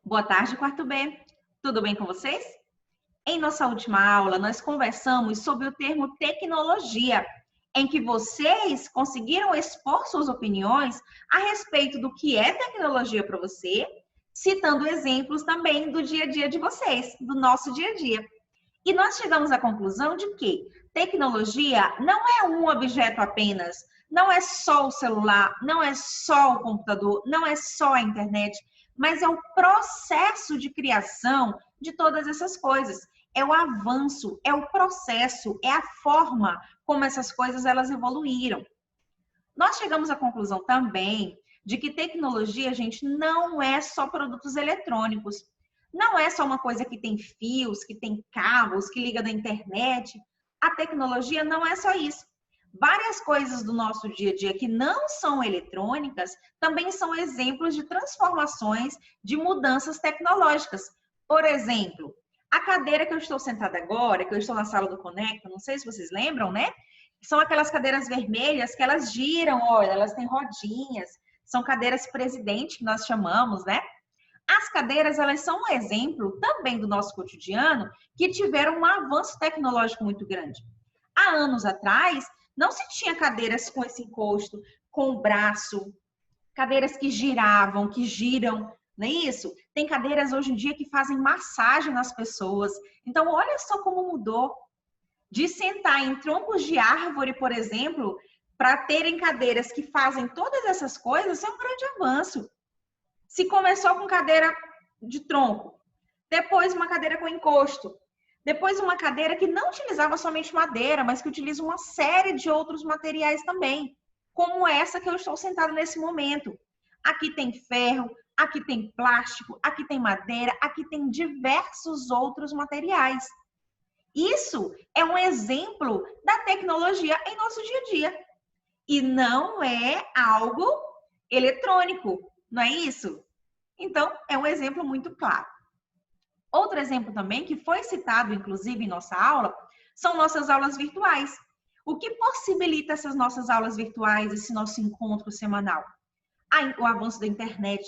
Boa tarde, quarto B. Tudo bem com vocês? Em nossa última aula, nós conversamos sobre o termo tecnologia, em que vocês conseguiram expor suas opiniões a respeito do que é tecnologia para você, citando exemplos também do dia a dia de vocês, do nosso dia a dia. E nós chegamos à conclusão de que tecnologia não é um objeto apenas, não é só o celular, não é só o computador, não é só a internet, mas é o processo de criação de todas essas coisas. É o avanço, é o processo, é a forma como essas coisas elas evoluíram. Nós chegamos à conclusão também de que tecnologia, gente, não é só produtos eletrônicos. Não é só uma coisa que tem fios, que tem cabos, que liga na internet. A tecnologia não é só isso. Várias coisas do nosso dia a dia que não são eletrônicas também são exemplos de transformações, de mudanças tecnológicas. Por exemplo, a cadeira que eu estou sentada agora, que eu estou na sala do Conecta, não sei se vocês lembram, né? São aquelas cadeiras vermelhas que elas giram, olha, elas têm rodinhas. São cadeiras presidente, que nós chamamos, né? As cadeiras, elas são um exemplo também do nosso cotidiano que tiveram um avanço tecnológico muito grande. Há anos atrás, não se tinha cadeiras com esse encosto, com o braço, cadeiras que giravam, que giram, não é isso? Tem cadeiras hoje em dia que fazem massagem nas pessoas. Então, olha só como mudou. De sentar em troncos de árvore, por exemplo, para terem cadeiras que fazem todas essas coisas, é um grande avanço. Se começou com cadeira de tronco, depois uma cadeira com encosto, depois uma cadeira que não utilizava somente madeira, mas que utiliza uma série de outros materiais também, como essa que eu estou sentada nesse momento. Aqui tem ferro, aqui tem plástico, aqui tem madeira, aqui tem diversos outros materiais. Isso é um exemplo da tecnologia em nosso dia a dia. E não é algo eletrônico, não é isso? Então, é um exemplo muito claro. Outro exemplo também, que foi citado, inclusive, em nossa aula, são nossas aulas virtuais. O que possibilita essas nossas aulas virtuais, esse nosso encontro semanal? O avanço da internet,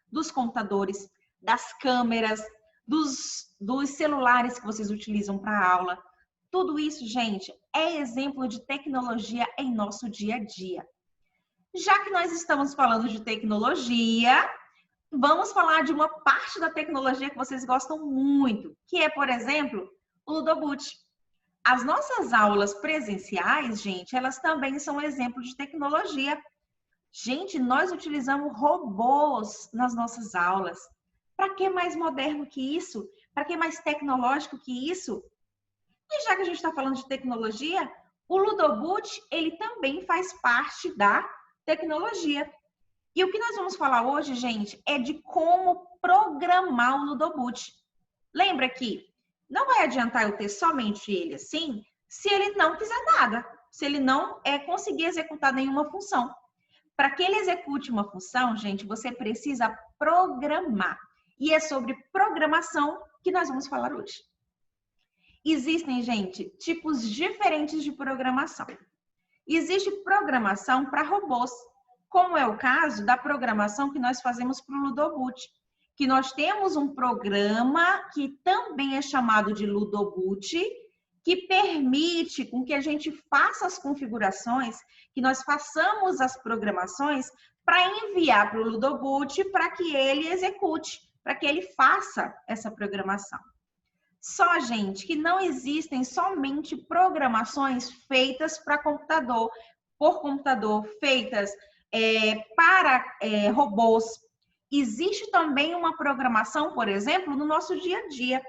dos computadores, das câmeras, dos celulares que vocês utilizam para a aula. Tudo isso, gente, é exemplo de tecnologia em nosso dia a dia. Já que nós estamos falando de tecnologia, vamos falar de uma parte da tecnologia que vocês gostam muito, que é, por exemplo, o Ludoboot. As nossas aulas presenciais, gente, elas também são exemplo de tecnologia. Gente, nós utilizamos robôs nas nossas aulas. Para que mais moderno que isso? Para que mais tecnológico que isso? E já que a gente está falando de tecnologia, o Ludoboot, ele também faz parte da tecnologia. E o que nós vamos falar hoje, gente, é de como programar o Ludoboot. Lembra que não vai adiantar eu ter somente ele assim, se ele não fizer nada, se ele não conseguir executar nenhuma função. Para que ele execute uma função, gente, você precisa programar. E é sobre programação que nós vamos falar hoje. Existem, gente, tipos diferentes de programação. Existe programação para robôs, como é o caso da programação que nós fazemos para o Ludoboot, que nós temos um programa que também é chamado de Ludoboot, que permite com que a gente faça as configurações, que nós façamos as programações para enviar para o Ludoboot para que ele execute, para que ele faça essa programação. Só, gente, que não existem somente programações feitas para computador, por computador, feitas para robôs. Existe também uma programação, por exemplo, no nosso dia a dia.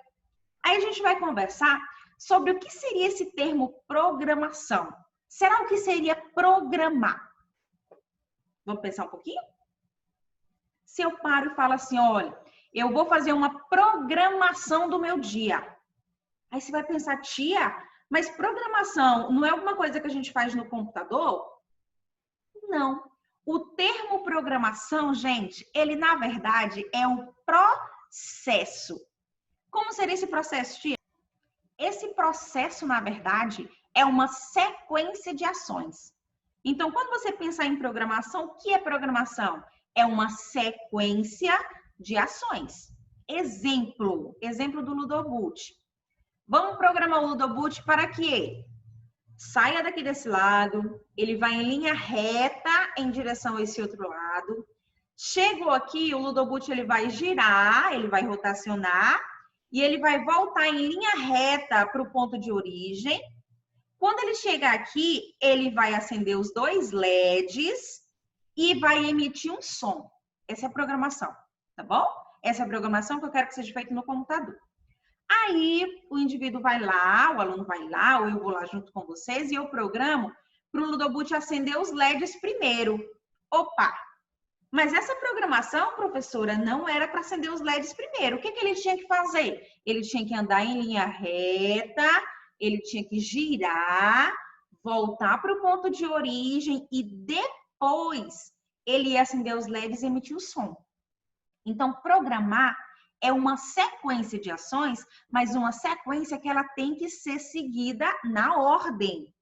Aí a gente vai conversar sobre o que seria esse termo programação. Será o que seria programar? Vamos pensar um pouquinho? Se eu paro e falo assim, olha, eu vou fazer uma programação do meu dia. Aí você vai pensar, tia, mas programação não é alguma coisa que a gente faz no computador? Não. O termo programação, gente, ele na verdade é um processo. Como seria esse processo, tia? Esse processo, na verdade, é uma sequência de ações. Então, quando você pensar em programação, o que é programação? É uma sequência de ações. Exemplo do Ludoboot. Vamos programar o Ludoboot para que ele saia daqui desse lado, ele vai em linha reta em direção a esse outro lado. Chegou aqui, o Ludoboot ele vai girar, ele vai rotacionar e ele vai voltar em linha reta para o ponto de origem. Quando ele chegar aqui, ele vai acender os dois LEDs e vai emitir um som. Essa é a programação, tá bom? Essa é a programação que eu quero que seja feita no computador. Aí o indivíduo vai lá, o aluno vai lá, ou eu vou lá junto com vocês e eu programo para o Ludoboot acender os LEDs primeiro. Opa! Mas essa programação, professora, não era para acender os LEDs primeiro. O que ele tinha que fazer? Ele tinha que andar em linha reta, ele tinha que girar, voltar para o ponto de origem e depois ele ia acender os LEDs e emitir o som. Então, programar é uma sequência de ações, mas uma sequência que ela tem que ser seguida na ordem.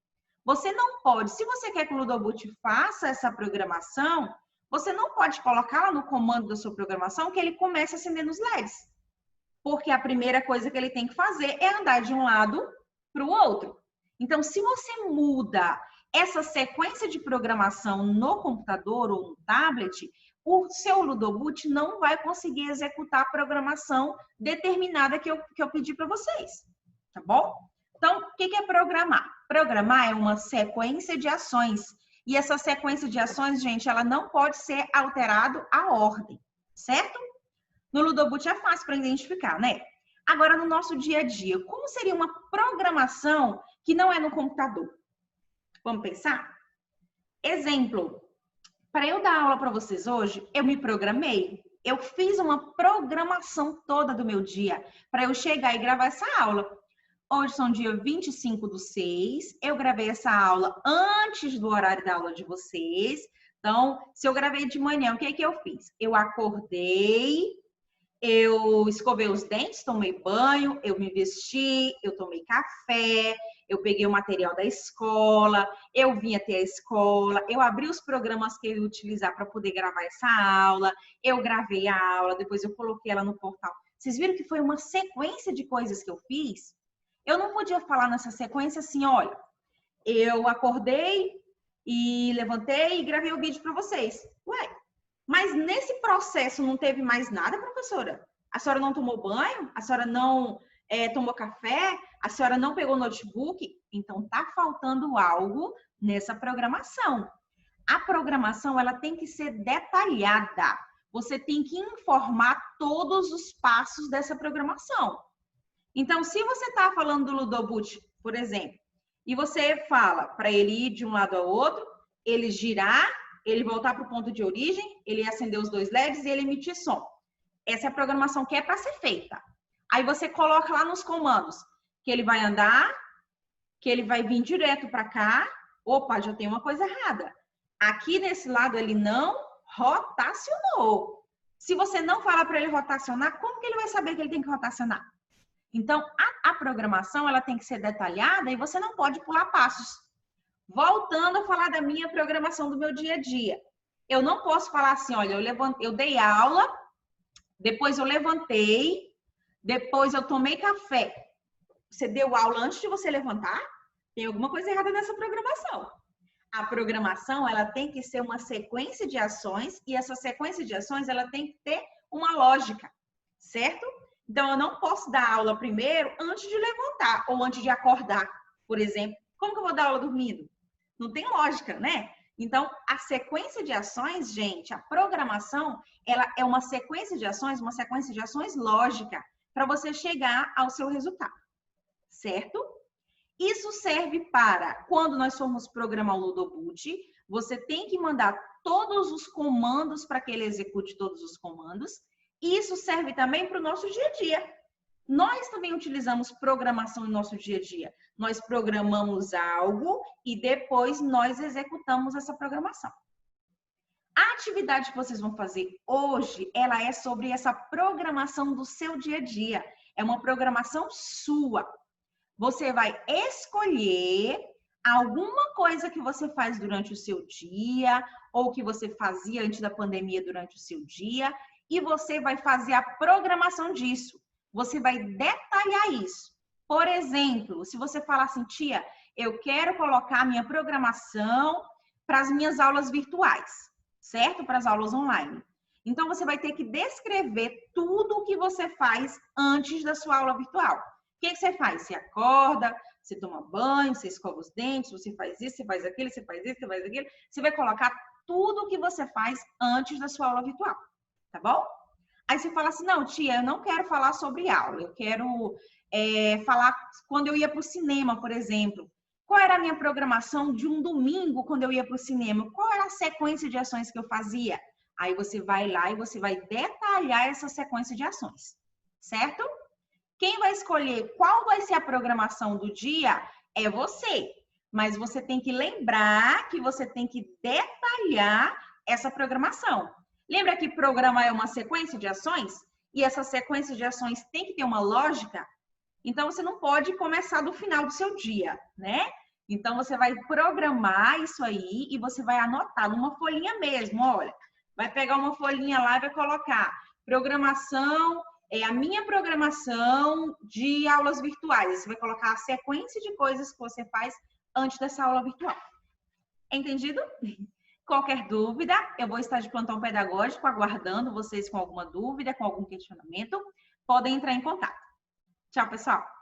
Você não pode, se você quer que o Ludoboot faça essa programação, você não pode colocar lá no comando da sua programação que ele comece acendendo os LEDs. Porque a primeira coisa que ele tem que fazer é andar de um lado para o outro. Então, se você muda essa sequência de programação no computador ou no tablet, o seu Ludoboot não vai conseguir executar a programação determinada que eu pedi para vocês, tá bom? Então, o que é programar? Programar é uma sequência de ações. E essa sequência de ações, gente, ela não pode ser alterada a ordem, certo? No Ludoboot é fácil para identificar, né? Agora, no nosso dia a dia, como seria uma programação que não é no computador? Vamos pensar? Exemplo. Para eu dar aula para vocês hoje, eu me programei. Eu fiz uma programação toda do meu dia para eu chegar e gravar essa aula. Hoje são dia 25/6. Eu gravei essa aula antes do horário da aula de vocês. Então, se eu gravei de manhã, o que eu fiz? Eu acordei, eu escovei os dentes, tomei banho, eu me vesti, eu tomei café, eu peguei o material da escola, eu vim até a escola, eu abri os programas que eu ia utilizar para poder gravar essa aula, eu gravei a aula, depois eu coloquei ela no portal. Vocês viram que foi uma sequência de coisas que eu fiz? Eu não podia falar nessa sequência assim, olha, eu acordei e levantei e gravei o vídeo para vocês. Ué, mas nesse processo não teve mais nada, professora? A senhora não tomou banho? A senhora não tomou café? A senhora não pegou o notebook? Então, tá faltando algo nessa programação. A programação, ela tem que ser detalhada. Você tem que informar todos os passos dessa programação. Então, se você está falando do Ludoboot, por exemplo, e você fala para ele ir de um lado ao outro, ele girar, ele voltar para o ponto de origem, ele acender os dois LEDs e ele emitir som. Essa é a programação que é para ser feita. Aí você coloca lá nos comandos que ele vai andar, que ele vai vir direto para cá. Opa, já tem uma coisa errada. Aqui nesse lado ele não rotacionou. Se você não falar para ele rotacionar, como que ele vai saber que ele tem que rotacionar? Então, a programação ela tem que ser detalhada e você não pode pular passos. Voltando a falar da minha programação do meu dia a dia. Eu não posso falar assim, olha, eu dei aula, depois eu levantei, depois eu tomei café. Você deu aula antes de você levantar? Tem alguma coisa errada nessa programação. A programação, ela tem que ser uma sequência de ações e essa sequência de ações, ela tem que ter uma lógica, certo? Então, eu não posso dar aula primeiro antes de levantar ou antes de acordar, por exemplo. Como que eu vou dar aula dormindo? Não tem lógica, né? Então, a sequência de ações, gente, a programação, ela é uma sequência de ações lógica para você chegar ao seu resultado, certo? Isso serve para, quando nós formos programar o Ludoboot, você tem que mandar todos os comandos para que ele execute todos os comandos. Isso serve também para o nosso dia a dia. Nós também utilizamos programação no nosso dia a dia. Nós programamos algo e depois nós executamos essa programação. A atividade que vocês vão fazer hoje, ela é sobre essa programação do seu dia a dia. É uma programação sua. Você vai escolher alguma coisa que você faz durante o seu dia ou que você fazia antes da pandemia durante o seu dia e você vai fazer a programação disso. Você vai detalhar isso. Por exemplo, se você falar assim, tia, eu quero colocar a minha programação para as minhas aulas virtuais, certo? Para as aulas online. Então, você vai ter que descrever tudo o que você faz antes da sua aula virtual. O que você faz? Você acorda, você toma banho, você escova os dentes, você faz isso, você faz aquilo, você faz isso, você faz aquilo. Você vai colocar tudo o que você faz antes da sua aula virtual, tá bom? Aí você fala assim, não, tia, eu não quero falar sobre aula, eu quero falar quando eu ia para o cinema, por exemplo. Qual era a minha programação de um domingo quando eu ia para o cinema? Qual era a sequência de ações que eu fazia? Aí você vai lá e você vai detalhar essa sequência de ações, certo? Quem vai escolher qual vai ser a programação do dia é você. Mas você tem que lembrar que você tem que detalhar essa programação. Lembra que programar é uma sequência de ações? E essa sequência de ações tem que ter uma lógica? Então, você não pode começar do final do seu dia, né? Então, você vai programar isso aí e você vai anotar numa folhinha mesmo, olha. Vai pegar uma folhinha lá e vai colocar programação, a minha programação de aulas virtuais. Você vai colocar a sequência de coisas que você faz antes dessa aula virtual. Entendido? Qualquer dúvida, eu vou estar de plantão pedagógico aguardando vocês com alguma dúvida, com algum questionamento. Podem entrar em contato. Tchau, pessoal!